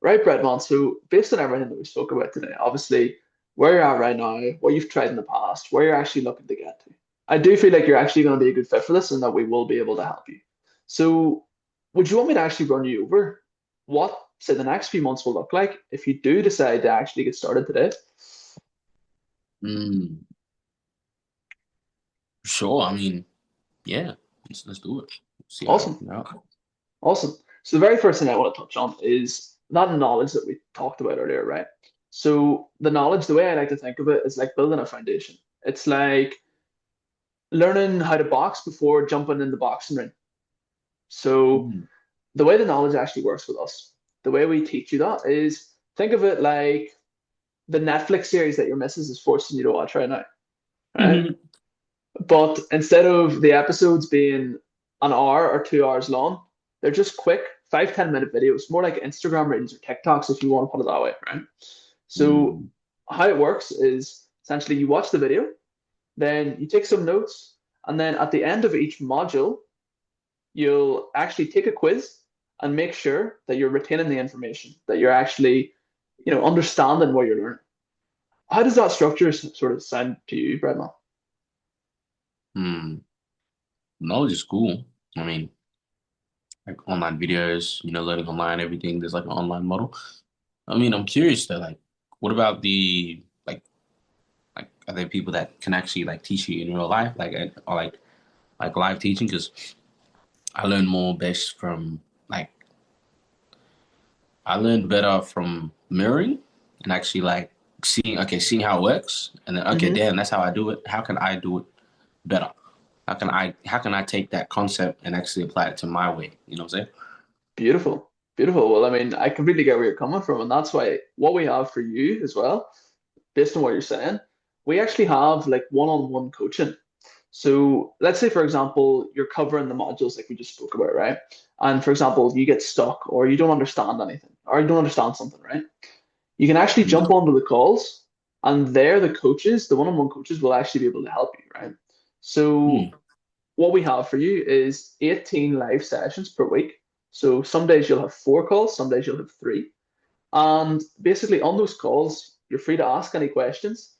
Right, Breadman. So based on everything that we spoke about today, obviously where you're at right now, what you've tried in the past, where you're actually looking to get to, I do feel like you're actually going to be a good fit for this and that we will be able to help you. So would you want me to actually run you over what, say, the next few months will look like if you do decide to actually get started today? Mm, sure. I mean, yeah, let's do it. See how it Awesome. comes out. Awesome. So the very first thing I want to touch on is that knowledge that we talked about earlier, right? So the knowledge, the way I like to think of it is like building a foundation. It's like learning how to box before jumping in the boxing ring. So Mm, the way the knowledge actually works with us, the way we teach you that is think of it like the Netflix series that your missus is forcing you to watch right now, right? mhm. But instead of the episodes being an hour or 2 hours long, they're just quick 5, 10 minute videos, more like Instagram reels or TikToks if you want to put it that way, right? So Mm, how it works is essentially you watch the video, then you take some notes, and then at the end of each module, you'll actually take a quiz and make sure that you're retaining the information, that you're actually, understanding what you're learning. How does that structure sort of sound to you, Brendan? mm. Knowledge is cool. I mean, like online videos, learning online, everything. There's like an online model. I mean, I'm curious though, like, what about the like, are there people that can actually like teach you in real life, or like live teaching? Because I learn more best from like I learned better from mirroring and actually like seeing how it works, and then okay, Mm-hmm. damn, that's how I do it. How can I do it better? How can I take that concept and actually apply it to my way? You know what I'm saying? Beautiful. Beautiful. Well, I mean, I completely get where you're coming from, and that's why what we have for you as well, based on what you're saying, we actually have like one-on-one coaching. So let's say, for example, you're covering the modules like we just spoke about, right? And for example, you get stuck or you don't understand anything or you don't understand something, right? You can actually Mm, jump onto the calls and there the coaches, the one-on-one coaches will actually be able to help you, right? So mm, what we have for you is 18 live sessions per week. So some days you'll have 4 calls, some days you'll have 3. And basically on those calls, you're free to ask any questions,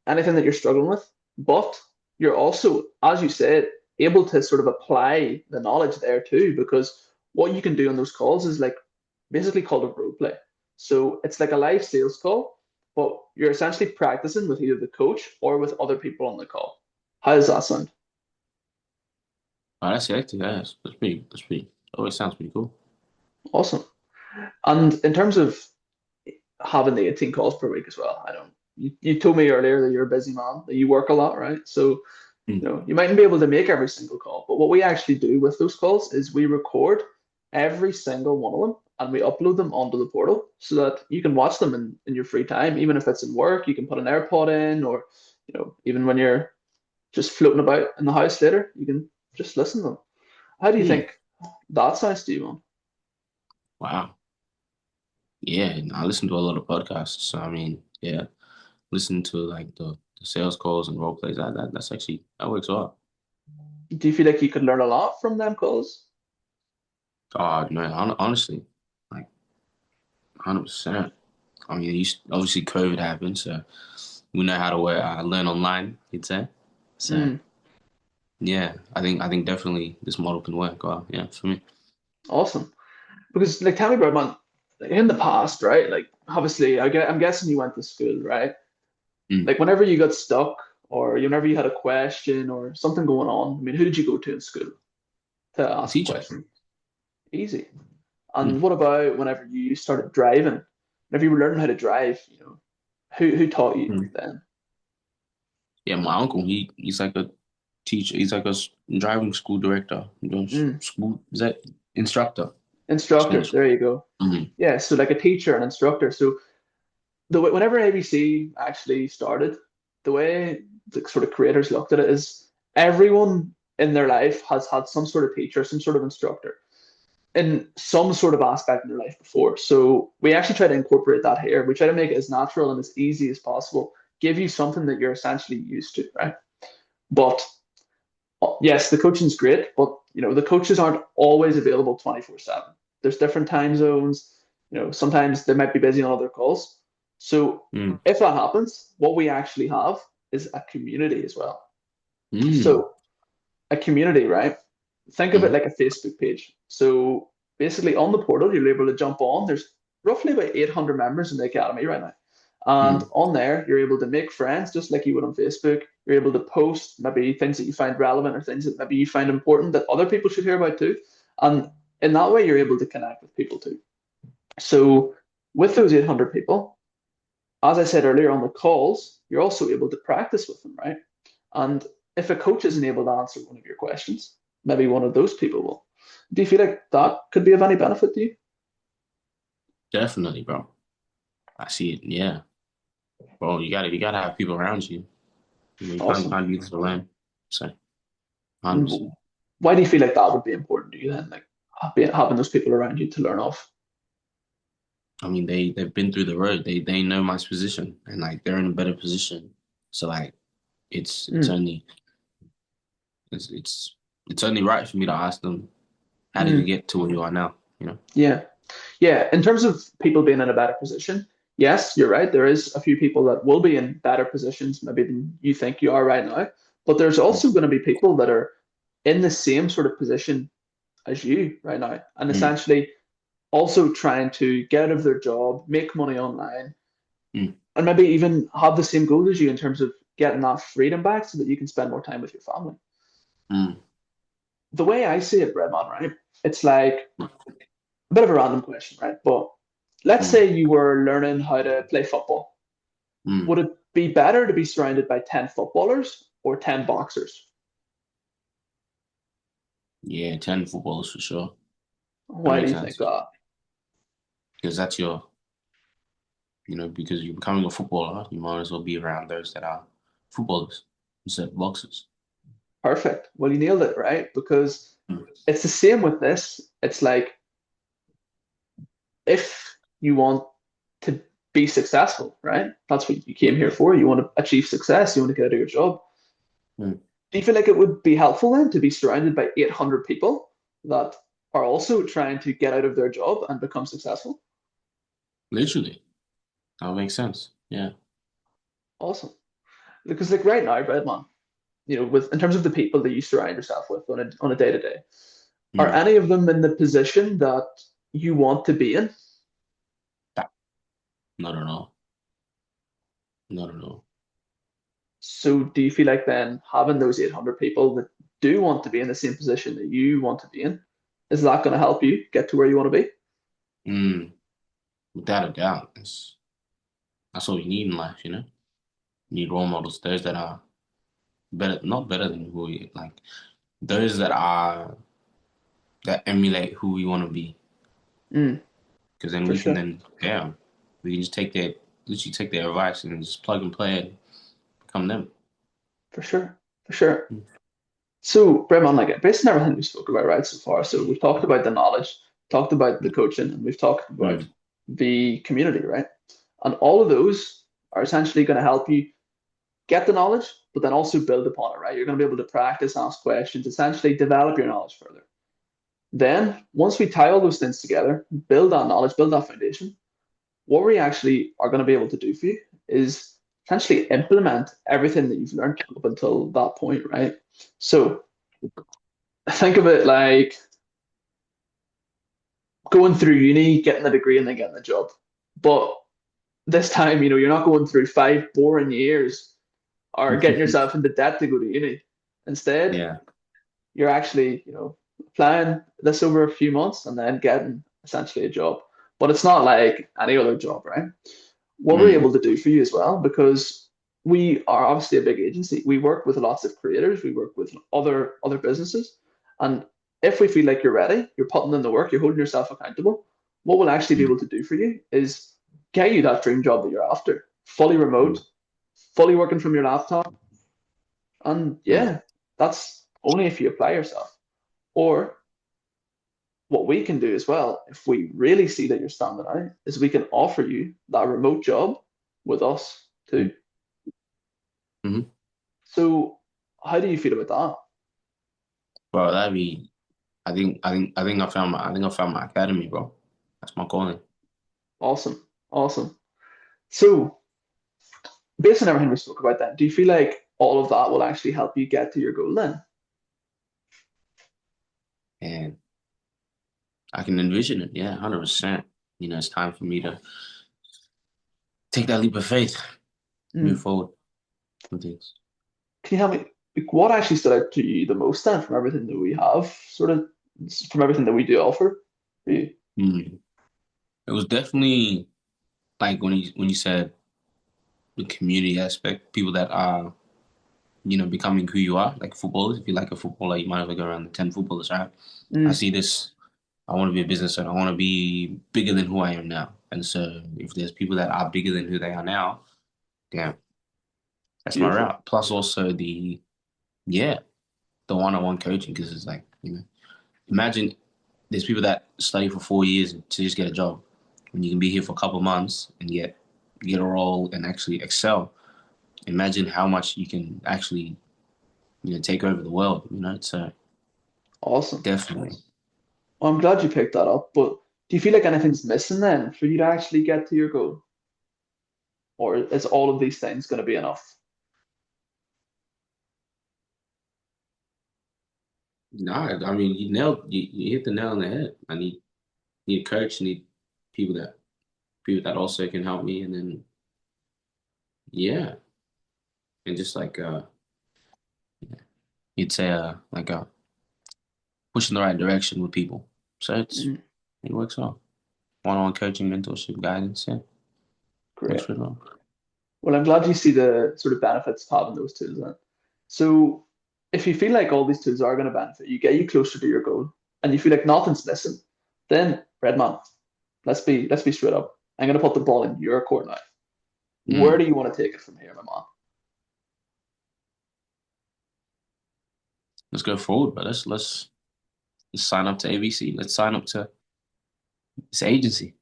anything that you're struggling with, but you're also, as you said, able to sort of apply the knowledge there too, because what you can do on those calls is like basically called a role play. So it's like a live sales call, but you're essentially practicing with either the coach or with other people on the call. How does that sound? oh, that's active. Yeah, that's pretty. Always sounds pretty cool. Awesome. And in terms of having the 18 calls per week as well, I know you told me earlier that you're a busy man, that you work a lot, right? So Mm, you mightn't be able to make every single call, but what we actually do with those calls is we record every single one of them and we upload them onto the portal so that you can watch them in your free time. Even if it's in work, you can put an AirPod in, or even when you're just floating about in the house later, you can just listen to them. How do you mm. think that sounds to you, man? Wow. Yeah, and I listen to a lot of podcasts. So I mean, yeah, listen to like the sales calls and role plays. That's actually that works well. Do you feel like you could learn a lot from them calls? God, man, honestly, like 100%. I mean, obviously COVID happened, so we know how to learn online, you'd say. So Mm, yeah, I think definitely this model can work well. Yeah, for me. awesome. Because like tell me about man, like in the past, right? Like obviously I'm guessing you went to school, right? Mm. Like whenever you got stuck or whenever you had a question or something going on, I mean, who did you go to in school to A ask a teacher. question? Easy. Mm. And what about whenever you started driving? Whenever you were learning how to drive, who taught you Mm. then? Yeah, my uncle, he's like a teacher. He's like a driving school director. Mm, School is that instructor? instructor. School. There you go. Mm. Yeah, so like a teacher and instructor. So whenever ABC actually started, the way the sort of creators looked at it is everyone in their life has had some sort of teacher, some sort of instructor in some sort of aspect in their life before. So we actually try to incorporate that here. We try to make it as natural and as easy as possible, give you something that you're essentially used to, right? But yes, the coaching's great, but the coaches aren't always available 24/7. There's different time zones. Sometimes they might be busy on other calls. So Mm. if that happens, what we actually have is a community as well. Mm. So a community, right? Think of it Mm. like a Facebook page. So basically, on the portal, you're able to jump on. There's roughly about 800 members in the academy right now. And Mm. on there, you're able to make friends just like you would on Facebook. You're able to post maybe things that you find relevant or things that maybe you find important that other people should hear about too. And in that way, you're able to connect with people too. So with those 800 people, as I said earlier on the calls, you're also able to practice with them, right? And if a coach isn't able to answer one of your questions, maybe one of those people will. Do you feel like that could be of any benefit to you? Definitely, bro. I see it. Yeah, bro. You gotta have people around you. Awesome. You can't do this alone. So, 100%. And why do you feel like that would be important to you then? Like having those people around you to learn off. I mean, they've been through the road. They know my position, and like they're in a better position. So like, it's it's Mm, only it's it's it's only right for me to ask them, how did you mm, get to where you are now? You know? yeah. Yeah. In terms of people being in a better position, yes, you're right. There is a few people that will be in better positions maybe than you think you are right now. But there's Mm. also going to be people that are in the same sort of position as you right now, and Mm. essentially also trying to get out of their job, make money online, Mm. and maybe even have the same goals as you in terms of getting that freedom back so that you can spend more time with your family. Mm. The way I see it, Breadman, right? It's like a bit of a random question, right? But let's Mm. say you were learning how to play football. Mm. Would it be better to be surrounded by 10 footballers or 10 boxers? Yeah, 10 footballers for sure. That Why do makes you think sense that? because that's your, because you're becoming a footballer, you might as well be around those that are footballers instead of boxers. Perfect. Well, you nailed it, right? Because Mm. it's the same with this. It's like if you want to be successful, right? That's what you came here for. You want to achieve success. You want to get out of your job. Mm. Do you feel like it would be helpful then to be surrounded by 800 people that are also trying to get out of their job and become successful? Literally, that would make sense. Yeah. Awesome. Because like right now, Breadman, with in terms of the people that you surround yourself with on a day to day, are Mm. any of them in the position that you want to be in? That, not at all. Not at all. So do you feel like then having those 800 people that do want to be in the same position that you want to be in, is that going to help you get to where you want to be? Mm. Without a doubt, that's what we need in life. You need role models, those that are better, not better than who we like, those that emulate who we want to be. Mm, Because then for we can sure, then, yeah, we can just literally take their advice and just plug and play and become them. for sure, for sure. So, Bremen, like based on everything we spoke about right so far, so we've talked about the knowledge, talked about the coaching, and we've talked about Mm. the community, right? And all of those are essentially going to help you get the knowledge, but then also build upon it, right? You're going to be able to practice, ask questions, essentially develop your knowledge further. Then, once we tie all those things together, build that knowledge, build that foundation, what we actually are going to be able to do for you is essentially implement everything that you've learned up until that point, right? So think of it like going through uni, getting the degree, and then getting the job. But this time, you're not going through 5 boring years or getting yourself into debt to go to uni. Instead, Yeah. you're actually, applying this over a few months and then getting essentially a job. But it's not like any other job, right? What we're Mm. able to do for you as well, because we are obviously a big agency. We work with lots of creators, we work with other businesses. And if we feel like you're ready, you're putting in the work, you're holding yourself accountable, what we'll actually be Mm. able to do for you is get you that dream job that you're after, fully remote, Mm. fully working from your laptop. And Mm. yeah, that's only if you apply yourself. Or what we can do as well, if we really see that you're standing out, is we can offer you that remote job with us Mm. too. Mm. So how do you feel about Bro, that'd be. I think I found my academy, bro. That's my calling. Awesome. Awesome. So, based on everything we spoke about then, do you feel like all of that will actually help you get to your goal then? And I can envision it. Yeah, 100%. It's time for me to take that leap of faith, move Mm. forward with things. Can you help me? Like, what actually stood out to you the most then from everything that we have, sort of from everything that we do offer for you? Mm. It was definitely like when you said the community aspect, people that are, becoming who you are, like footballers. If you like a footballer, you might have to go around the 10 footballers, right? I Mm. see this, I want to be a business owner. I want to be bigger than who I am now. And so if there's people that are bigger than who they are now, damn, that's my Beautiful. route. Plus also yeah, the one-on-one coaching, because it's like, imagine there's people that study for 4 years to just get a job when you can be here for a couple of months and get a role and actually excel. Imagine how much you can actually, take over the world, so Awesome. definitely. Well, I'm glad you picked that up, but do you feel like anything's missing then for you to actually get to your goal? Or is all of these things going to be enough? No, I mean, you hit the nail on the head. I need a coach, need people that people that also can help me, and then yeah, and just like you'd say like push in the right direction with people. So Mm. it works well. One-on-one coaching, mentorship, guidance, yeah, Great. works really well. Well, I'm glad you see the sort of benefits of having those tools then. So if you feel like all these tools are going to benefit you, get you closer to your goal, and you feel like nothing's missing, then Redman, let's be straight up. I'm going to put the ball in your court now. Where do Mm. you want to take it from here, my man? Let's go forward, but let's sign up to ABC. Let's sign up to this agency.